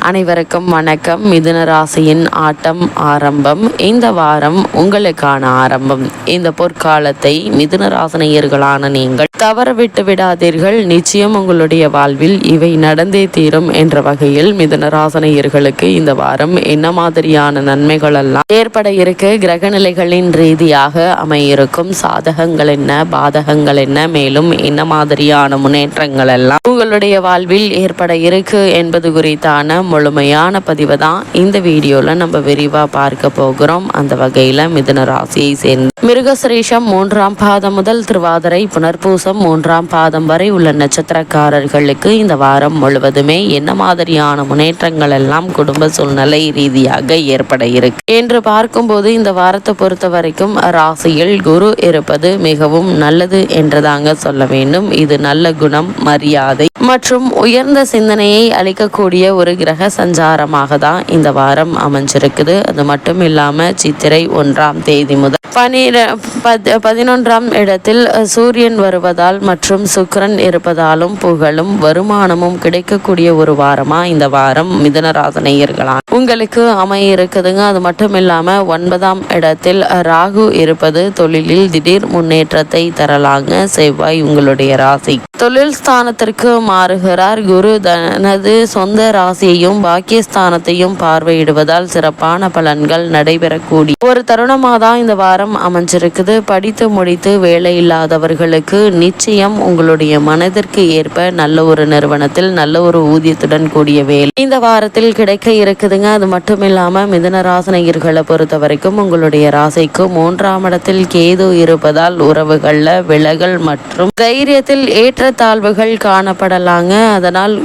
அனைவருக்கும் வணக்கம். மிதுன ராசியின் ஆட்டம் ஆரம்பம். இந்த வாரம் உங்களுக்கான ஆரம்பம். இந்த பொற்காலத்தை மிதுன ராசினியர்களான நீங்கள் தவற விட்டு விடாதீர்கள். நிச்சயம் உங்களுடைய வாழ்வில் இவை நடந்தே தீரும் என்ற வகையில் மிதுன ராசினியர்களுக்கு இந்த வாரம் என்ன மாதிரியான நன்மைகள் எல்லாம் ஏற்பட இருக்கு, கிரக நிலைகளின் ரீதியாக அமையிருக்கும் சாதகங்கள் என்ன, பாதகங்கள் என்ன, மேலும் என்ன மாதிரியான முன்னேற்றங்கள் எல்லாம் உங்களுடைய வாழ்வில் ஏற்பட இருக்கு என்பது குறித்தான முழுமையான பதிவை தான் இந்த வீடியோவில் நம்ம விரிவாக பார்க்க போகிறோம். அந்த வகையில் மிதுன ராசியை சேர்ந்து மிருகசிரீஷம் 3ஆம் பாதம் முதல் திருவாதிரை புனர்பூசம் 3ஆம் பாதம் வரை உள்ள நட்சத்திரக்காரர்களுக்கு இந்த வாரம் முழுவதுமே என்ன மாதிரியான முன்னேற்றங்கள் எல்லாம் குடும்ப சூழ்நிலை ரீதியாக ஏற்பட இருக்கு என்று பார்க்கும்போது இந்த வாரத்தை பொறுத்த வரைக்கும் ராசியில் குரு இருப்பது மிகவும் நல்லது என்றுதாங்க சொல்ல வேண்டும். இது நல்ல குணம், மரியாதை மற்றும் உயர்ந்த சிந்தனையை அளிக்கக்கூடிய ஒரு கிரக சஞ்சாரமாக தான் இந்த வாரம் அமைஞ்சிருக்குது. அது மட்டும் இல்லாம சித்திரை 1ஆம் தேதி முதல் 11ஆம் இடத்தில் சூரியன் வருவதால் மற்றும் சுக்கிரன் இருப்பதாலும் புகழும் வருமானமும் கிடைக்கக்கூடிய ஒரு வாரமா இந்த வாரம் மிதுன ராசினியர்களான உங்களுக்கு அமைய இருக்குதுங்க. அது மட்டும் இல்லாம 9ஆம் இடத்தில் ராகு இருப்பது தொழிலில் திடீர் முன்னேற்றத்தை தரலாங்க. செவ்வாய் உங்களுடைய ராசி தொழில் ஸ்தானத்திற்கு மாறுகிறார். குரு தனது சொந்த ராசியையும் பாக்கியஸ்தானத்தையும் பார்வையிடுவதால் சிறப்பான பலன்கள் நடைபெறக்கூடிய ஒரு தருணமாக தான் இந்த வாரம் அமைஞ்சிருக்குது. படித்து முடித்து வேலை இல்லாதவர்களுக்கு நிச்சயம் உங்களுடைய மனதிற்கு ஏற்ப நல்ல ஒரு நிறுவனத்தில் நல்ல ஒரு ஊதியத்துடன் கூடிய வேலை இந்த வாரத்தில் கிடைக்க இருக்குதுங்க. அது மட்டும் இல்லாம மிதுன ராசினியர்களை பொறுத்த வரைக்கும் உங்களுடைய ராசிக்கு 3ஆம் இடத்தில் கேது இருப்பதால் உறவுகள்ல விலகல் மற்றும் தைரியத்தில் ஏற்றத்தாழ்வுகள் காணப்படலாங்க. அதனால்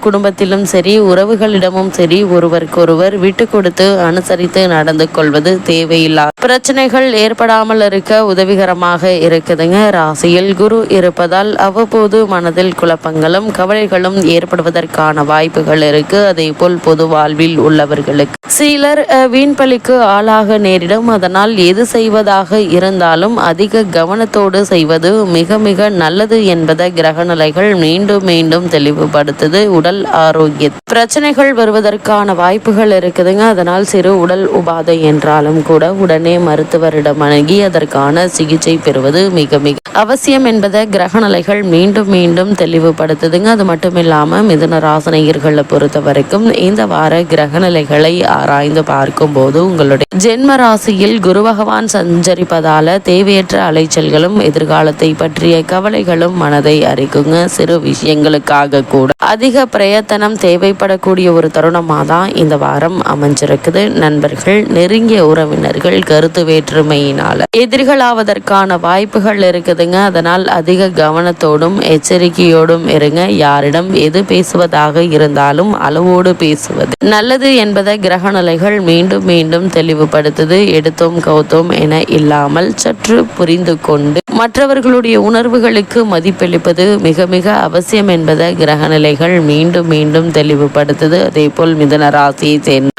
குடும்பத்திலும் சரி உறவுகளிடமும் சரி ஒருவருக்கொருவர் விட்டு கொடுத்து அனுசரித்து நடந்து கொள்வது தேவையில்லாத பிரச்சனைகள் ஏற்படாமல் இருக்க உதவிகரமாக இருக்குதுங்க. ராசியில் குரு இருப்பதால் அவ்வப்போது மனதில் குழப்பங்களும் கவலைகளும் ஏற்படுவதற்கான வாய்ப்புகள் இருக்கு. அதே போல் பொது வாழ்வில் உள்ளவர்களுக்கு சிலர் வீண்பலிக்கு ஆளாக நேரிடும். அதனால் எது செய்வதாக இருந்தாலும் அதிக கவனத்தோடு செய்வது மிக மிக நல்லது என்பதை கிரக நிலைகள் மீண்டும் மீண்டும் தெளிவுபடுத்துது. உடல் ஆரோக்கிய பிரச்சனைகள் வருவதற்கான வாய்ப்புகள் இருக்குதுங்க. அதனால் சிறு உடல் உபாதை என்றாலும் கூட உடனே மருத்துவரிடம் அணுகி அதற்கான சிகிச்சை பெறுவது மிக மிக அவசியம் என்பதை கிரக நிலைகள் மீண்டும் மீண்டும் தெளிவுபடுத்துதுங்க. அது மட்டும் இல்லாம மிதுன ராசினியர்களை பொறுத்த வரைக்கும் இந்த வார கிரக நிலைகளை ஆராய்ந்து பார்க்கும் போது உங்களுடைய ஜென்ம ராசியில் குரு பகவான் சஞ்சரிப்பதால தேவையற்ற அலைச்சல்களும் எதிர்காலத்தை பற்றிய கவலைகளும் மனதை அரிக்குங்க. சிறு விஷயங்களுக்காக கூட அதிக பிரயத்தனம் தேவைப்படக்கூடிய ஒரு தருணமாக தான் இந்த வாரம் அமைஞ்சிருக்குது. நண்பர்கள், நெருங்கிய உறவினர்கள் கருத்து வேற்றுமையினால எதிரிகளாவதற்கான வாய்ப்புகள் இருக்குதுங்க. அதனால் அதிக கவனத்தோடும் எச்சரிக்கையோடும் இருங்க. யாரிடம் எது பேசுவதாக இருந்தாலும் அளவோடு பேசுவது நல்லது என்பதை கிரக நிலைகள் மீண்டும் மீண்டும் தெளிவுபடுத்துது. எடுத்தோம் கவுத்தோம் என இல்லாமல் சற்று புரிந்து கொண்டு மற்றவர்களுடைய உணர்வுகளுக்கு மதிப்பளிப்பது மிக மிக அவசியம் என்பதை கிரக நிலைகள் மீண்டும் மீண்டும் தெளிவுபடுத்துது. அதே போல் மிதுன ராசியை சேர்ந்த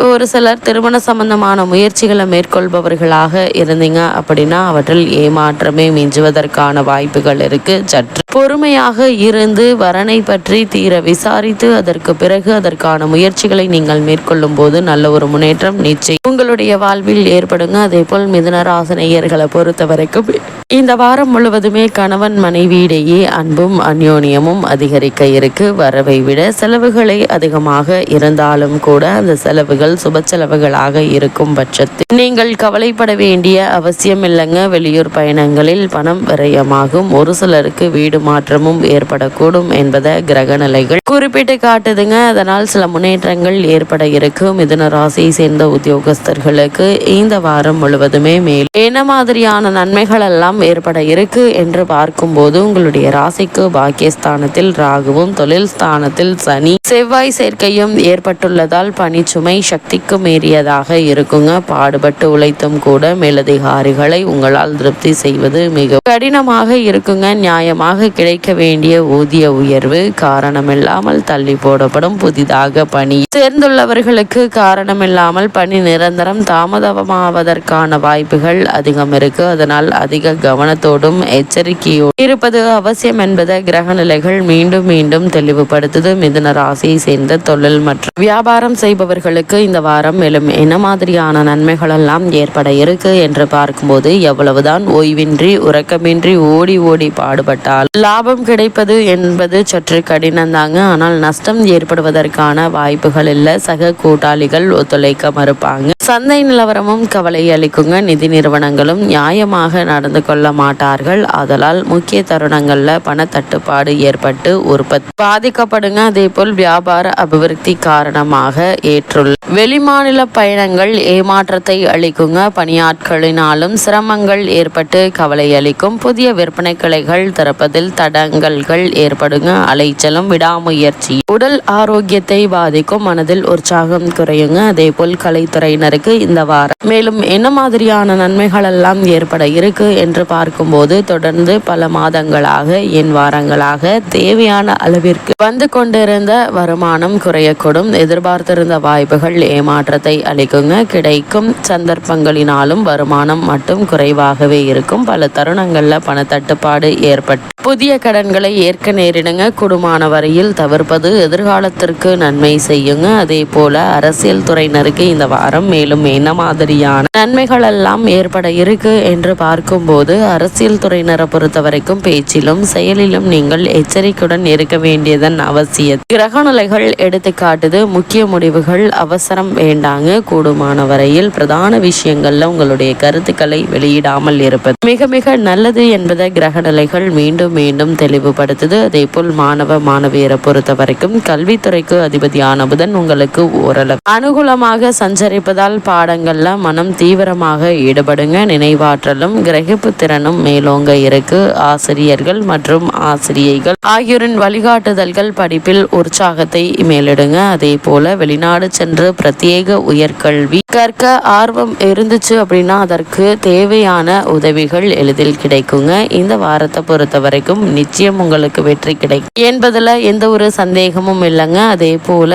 ஒரு சிலர் திருமண சம்பந்தமான முயற்சிகளை மேற்கொள்பவர்களாக இருந்தீங்க அப்படின்னா அவற்றில் ஏமாற்றமே மிஞ்சுவதற்கான வாய்ப்புகள் இருக்கு. சற்று பொறுமையாக இருந்து வரனை பற்றி தீர விசாரித்து அதற்கு பிறகு அதற்கான முயற்சிகளை நீங்கள் மேற்கொள்ளும் போது நல்ல ஒரு முன்னேற்றம் நிச்சயம் உங்களுடைய வாழ்வில் ஏற்படுங்க. அதே போல் மிதுன ராசினியர்களை பொறுத்த வரைக்கும் இந்த வாரம் முழுவதுமே கணவன் மனைவியிடையே அன்பும் அந்யோன்யமும் அதிகரிக்க இருக்கு. வரவை விட செலவுகளை அதிகமாக இருந்தாலும் கூட அந்த செலவுகள் சுப செலவுகளாக இருக்கும் பட்சத்தில் நீங்கள் கவலைப்பட வேண்டிய அவசியம் இல்லைங்க. வெளியூர் பயணங்களில் பணம் விரயமாகும். ஒரு சிலருக்கு வீடு மாற்றமும் ஏற்படக்கூடும் என்பதை கிரக நிலைகள் குறிப்பிட்டு காட்டுதுங்க. அதனால் சில முன்னேற்றங்கள் ஏற்பட இருக்கு. மிதுன ராசியை சேர்ந்த உத்தியோகஸ்தர்களுக்கு இந்த வாரம் முழுவதுமே மேலும் என்ன மாதிரியான நன்மைகள் எல்லாம் ஏற்பட இருக்கு என்று பார்க்கும்போது உங்களுடைய ராசிக்கு பாக்கியஸ்தானத்தில் ராகுவும் தொழில் ஸ்தானத்தில் சனி செவ்வாய் சேர்க்கையும் ஏற்பட்டுள்ளதால் பணிச்சுமை சக்திக்கு மீறியதாக இருக்குங்க. பாடுபட்டு உழைத்தும் கூட மேலதிகாரிகளை உங்களால் திருப்தி செய்வது மிக கடினமாக இருக்குங்க. நியாயமாக கிடைக்க வேண்டிய ஊதிய உயர்வு, காரணமில்லாமல் தள்ளி போடப்படும் புதிதாக பணி சேர்ந்துள்ளவர்களுக்கு காரணமில்லாமல் பணி நிரந்தரம் தாமதமாவதற்கான வாய்ப்புகள் அதிகம் இருக்கு. அதனால் அதிக கவனத்தோடும் எச்சரிக்கையோடு இருப்பது அவசியம் என்பதை கிரக நிலைகள் மீண்டும் மீண்டும் தெளிவுபடுத்துது. மிதுன ராசியை சேர்ந்த தொழில் மற்றும் வியாபாரம் செய்பவர்களுக்கு இந்த வாரம் மேலும் என்ன மாதிரியான நன்மைகள் எல்லாம் ஏற்பட இருக்கு என்று பார்க்கும்போது, எவ்வளவுதான் ஓய்வின்றி உறக்கமின்றி ஓடி ஓடி பாடுபட்டால் லாபம் கிடைப்பது என்பது சற்று கடினம் தாங்க. ஆனால் நஷ்டம் ஏற்படுவதற்கான வாய்ப்புகள் இல்லை. சக கூட்டாளிகள் ஒத்துழைக்க மறுப்பாங்க. சந்தை நிலவரமும் கவலை அளிக்குங்க. நிதி நிறுவனங்களும் நியாயமாக நடந்து கொள்ள மாட்டார்கள். அதனால் முக்கிய தருணங்கள்ல பண தட்டுப்பாடு ஏற்பட்டு உற்பத்தி பாதிக்கப்படுங்க. அதே போல் வியாபார அபிவிருத்தி காரணமாக ஏற்றுள்ள வெளிமாநில பயணங்கள் ஏமாற்றத்தை அளிக்குங்க. பணியாட்களினாலும் சிரமங்கள் ஏற்பட்டு கவலை அளிக்கும். புதிய விற்பனை கிளைகள் திறப்பதில் தடங்கல்கள் ஏற்படுங்க. அலைச்சலும் விடாமுயற்சி உடல் ஆரோக்கியத்தை பாதிக்கும். மனதில் உற்சாகம் குறையுங்க. அதே போல் கலைத்துறையினருக்கு இந்த வாரம் மேலும் என்ன மாதிரியான நன்மைகள் எல்லாம் ஏற்பட இருக்கு என்று பார்க்கும்போது, தொடர்ந்து பல மாதங்களாக வாரங்களாக தேவையான அளவிற்கு வந்து கொண்டிருந்த வருமானம் குறையக்கூடும். எதிர்பார்த்திருந்த வாய்ப்புகள் ஏமாற்றத்தை அளிக்குங்க. கிடைக்கும் சந்தர்ப்பங்களினாலும் வருமானம் மட்டும் குறைவாகவே இருக்கும். பல தருணங்கள்ல பண தட்டுப்பாடு ஏற்பட்டு புதிய கடன்களை ஏற்க நேரிடுங்க. குடும்பமான வரையில் தவிர்ப்பது எதிர்காலத்திற்கு நன்மை செய்யுங்க. அதே போல அரசியல் துறையினருக்கு இந்த வாரம் மேலும் என்ன மாதிரியான நன்மைகள் எல்லாம் ஏற்பட இருக்கு என்று பார்க்கும்போது, அரசியல் துறையினரை பொறுத்த வரைக்கும் பேச்சிலும் செயலிலும் நீங்கள் எச்சரிக்கையுடன் இருக்க வேண்டியதன் அவசியம் கிரக நிலைகள் எடுத்துக்காட்டுது. முக்கிய முடிவுகள் அவசரம் வேண்டாங்க. கூடுமான வரையில் பிரதான விஷயங்கள்ல உங்களுடைய கருத்துக்களை வெளியிடாமல் இருப்பது மிக மிக நல்லது என்பதை கிரக நிலைகள் மீண்டும் மீண்டும் தெளிவுபடுத்துது. அதே போல் மாணவ மாணவியரை பொறுத்த வரைக்கும் கல்வித்துறைக்கு அதிபதியான புதன் உங்களுக்கு ஓரளவு அனுகூலமாக சஞ்சரிப்பதால் பாடங்கள்ல மனம் தீவிரமாக ஈடுபடுங்க. நினைவாற்றலும் கிரகிப்பு திறனும் மேலோங்க இருக்கு. ஆசிரியர்கள் மற்றும் ஆசிரியைகள் ஆகியோரின் வழிகாட்டுதல்கள் படிப்பில் உற்சாகத்தை மேலிடுங்க. அதே போல வெளிநாடு சென்று பிரத்யேக உயர்கல்வி கற்க ஆர்வம் இருந்துச்சு அப்படின்னா அதற்கு தேவையான உதவிகள் எளிதில் கிடைக்குங்க. இந்த வாரத்தை பொறுத்த வரைக்கும் நிச்சயம் உங்களுக்கு வெற்றி கிடைக்கும் என்பதுல எந்த ஒரு சந்தேகமும் இல்லைங்க. அதே போல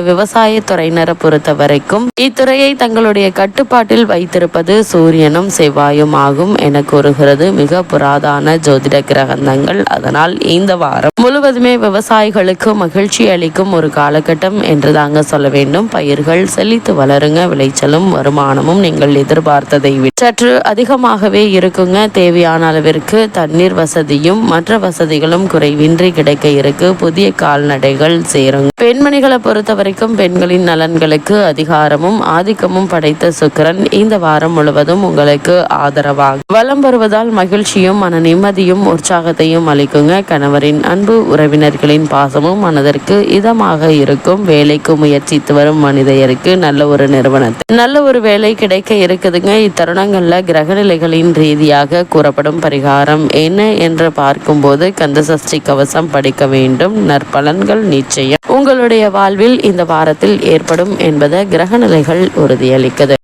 விவசாயத்துறையினரை பொறுத்த வரைக்கும் இத்துறையை தங்களுடைய கட்டுப்பாட்டில் வைத்திருப்பது சூரியனும் செவ்வாயும் ஆகும் என கூறுகிறது மிக புராதான ஜோதிட கிரகங்கள். அதனால் இந்த வாரம் முழுவதுமே விவசாயிகளுக்கு மகிழ்ச்சி அளிக்கும் ஒரு காலகட்டம் என்று தாங்க சொல்ல வேண்டும். பயிர்கள் செழித்து வளருங்க. விளைச்சலும் வருமானமும் நீங்கள் எதிர்பார்த்ததை விட சற்று அதிகமாகவே இருக்குங்க. தேவையான அளவிற்கு தண்ணீர் வசதியும் மற்ற வசதிகளும் குறைவின்றி கிடைக்க இருக்கு. புதிய கால்நடைகள் சேருங்க. பெண்மணிகளை பொறுத்த வரைக்கும் பெண்களின் நலன்களுக்கு அதிகாரமும் ஆதிக்கமும் படைத்த சுக்கிரன் இந்த வாரம் முழுவதும் உங்களுக்கு ஆதரவாக வலம் வருவதால் மகிழ்ச்சியும் மன நிம்மதியும் உற்சாகத்தையும் அளிக்குங்க. கணவரின் அன்பு உறவினர்களின் பாசமும் மனதிற்கு இதமாக இருக்கும். வேலைக்கு முயற்சித்து வரும் மனிதருக்கு நல்ல ஒரு நிறுவனத்தில் நல்ல ஒரு வேலை கிடைக்க இருக்குதுங்க. இத்தருணங்கள்ல கிரகநிலைகளின் ரீதியாக கூறப்படும் பரிகாரம் என்ன என்று பார்க்கும்போது, கந்த சஷ்டி கவசம் படிக்க வேண்டும். நற்பலன்கள் நிச்சயம் உங்களுடைய வாழ்வில் இந்த வாரத்தில் ஏற்படும் என்பதை கிரகநிலைகள் உறுதியளிக்குது.